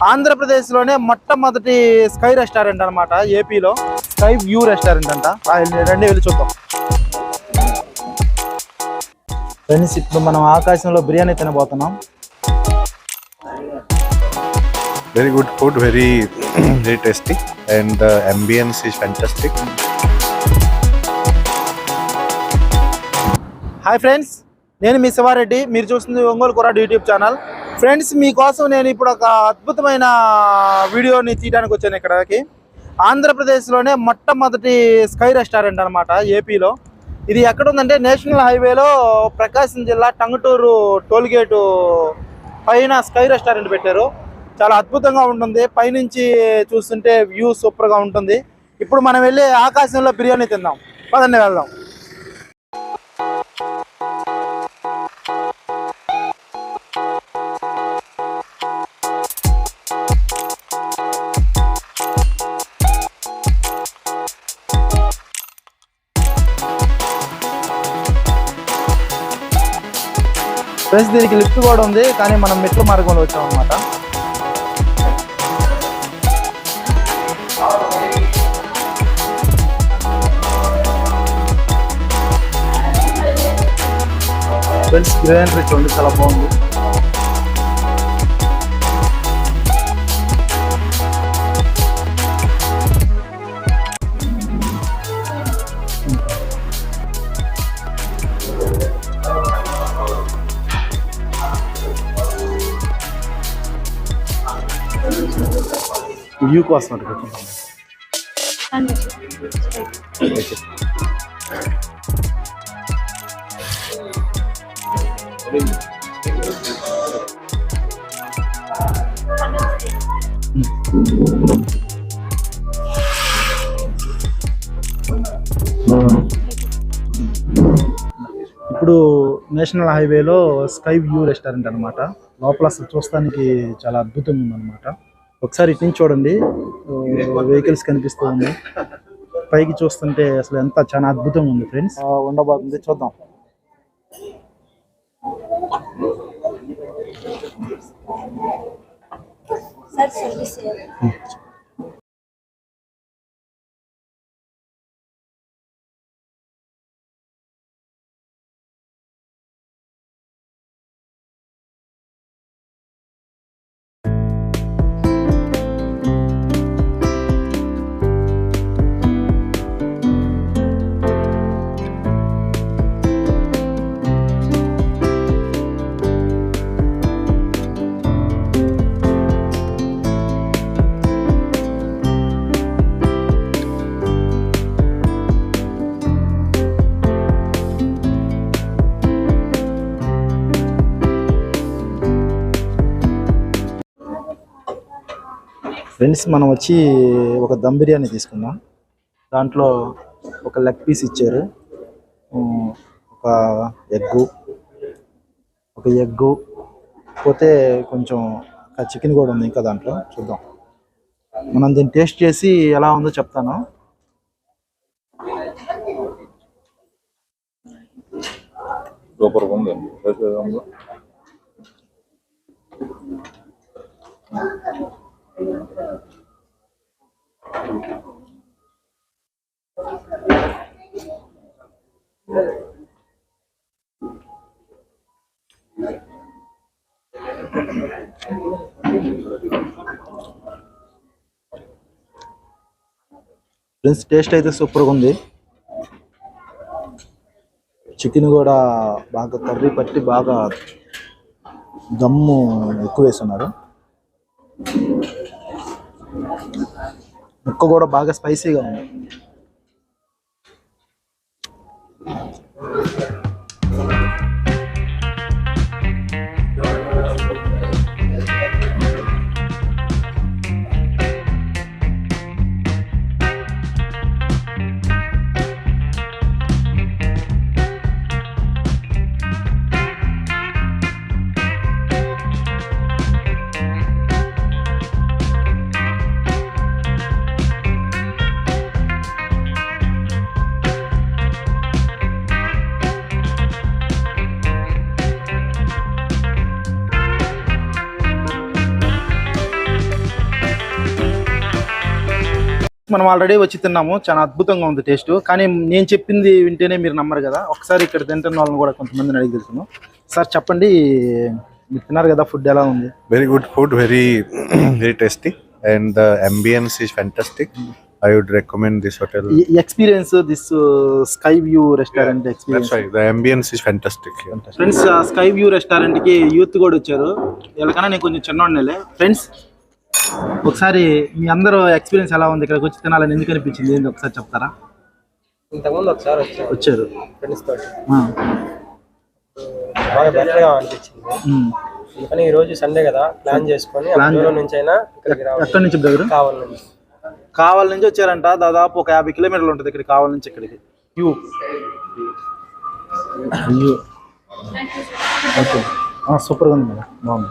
ఆంధ్రప్రదేశ్లోనే మొట్టమొదటి sky restaurant అనమాట. ఏపీలో స్కై వ్యూ రెస్టారెంట్ అంట. రండి వెళ్ళి చూద్దాం ఫ్రెండ్స్. ఇప్పుడు మనం ఆకాశంలో biryani తినబోతున్నాం. Very good food, very tasty, and the ambience is fantastic. Hi friends, నేను మీ శివారెడ్డి. మీరు చూస్తుంది ఒంగోలు కుర్రాడు యూట్యూబ్ ఛానల్. ఫ్రెండ్స్, మీకోసం నేను ఇప్పుడు ఒక అద్భుతమైన వీడియోని తీయడానికి వచ్చాను ఇక్కడికి. ఆంధ్రప్రదేశ్లోనే మొట్టమొదటి స్కై రెస్టారెంట్ అనమాట ఏపీలో. ఇది ఎక్కడ ఉందంటే నేషనల్ హైవేలో ప్రకాశం జిల్లా టంగుటూరు టోల్గేటు పైన స్కై రెస్టారెంట్ పెట్టారు. చాలా అద్భుతంగా ఉంటుంది. పైనుంచి చూస్తుంటే వ్యూ సూపర్గా ఉంటుంది. ఇప్పుడు మనం వెళ్ళి ఆకాశంలో బిర్యానీ తిందాం. పదండి వెళ్దాం. ఫ్రెండ్స్, దీనికి లిఫ్ట్ కూడా ఉంది, కానీ మనం మెట్ల మార్గంలో వచ్చాం అనమాట. ఫ్రెండ్స్, గ్రీనరీ చూడండి, చాలా బాగుంది. వ్యూ కోసం ఇప్పుడు నేషనల్ హైవేలో స్కై వ్యూ రెస్టారెంట్ అనమాట. లోపల అసలు చూస్తానికి చాలా అద్భుతంగా ఉందన్నమాట. ఒకసారి ఇటు నుంచి చూడండి, వెహికల్స్ కనిపిస్తూ ఉన్నాయి. పైకి చూస్తుంటే అసలు ఎంత చాలా అద్భుతంగా ఉంది ఫ్రెండ్స్. ఉండబోతుంది, చూద్దాం. ఫ్రెండ్స్, మనం వచ్చి ఒక దమ్ బిర్యానీ తీసుకున్నాం. దాంట్లో ఒక లెగ్ పీస్ ఇచ్చారు, ఒక ఎగ్గు పోతే కొంచెం చికెన్ కూడా ఉంది ఇంకా దాంట్లో. చూద్దాం, మనం దీన్ని టేస్ట్ చేసి ఎలా ఉందో చెప్తాను. సూపర్గా ఉంది. ఫ్రెండ్స్, టేస్ట్ అయితే సూపర్గా ఉంది. చికెన్ కూడా బాగా కర్రీ పట్టి బాగా దమ్ము ఎక్కువ వేస్తున్నారు. ముక్క కూడా బాగా స్పైసీగా ఉంది. మనం ఆల్రెడీ వచ్చి తిన్నాము, చాలా అద్భుతంగా ఉంది టేస్ట్. కానీ నేను చెప్పింది వింటేనే మీరు నమ్మరు కదా, ఒకసారి ఇక్కడ తింటున్న వాళ్ళని కూడా కొంతమందిని అడిగి తెలుసుకున్నాం. సార్ చెప్పండి, మీరు తిన్నారు కదా, ఫుడ్ ఎలా ఉంది? Very good food, very very tasty, and the ambience is fantastic. I would recommend this hotel. Experience this sky view restaurant That's experience. why the ambience is fantastic here. Friends, sky view restaurant కి youth కూడా వచ్చారు. వీళ్ళకన్నా నేను కొంచెం చిన్నోడినేలే. Friends, ఒకసారి మీ అందరూ experience ఎలా ఉంది, ఇక్కడికి వచ్చి తినాలని ఎందుకు అనిపించింది, ఏంది ఒకసారి చెప్తారా? ఇంతకుముందు ఒకసారి వచ్చారు ఫ్రెండ్స్ తోటి ఆ. బాగా బెటర్గా అనిపించింది. అందుకని ఈ రోజు సండే కదా, ప్లాన్ చేసుకొని దూరం నుంచి అయినా ఇక్కడికి రావాలి. ఎక్కడి నుంచి బ్రదర్? కావాల నుంచి వచ్చారంట. దాదాపు ఒక 50 కిలోమీటర్లు ఉంటుంది ఇక్కడ, కావాల నుంచి ఇక్కడికి. యూ ఓకే, సూపర్గా ఉంది మేడం, బాగుంది.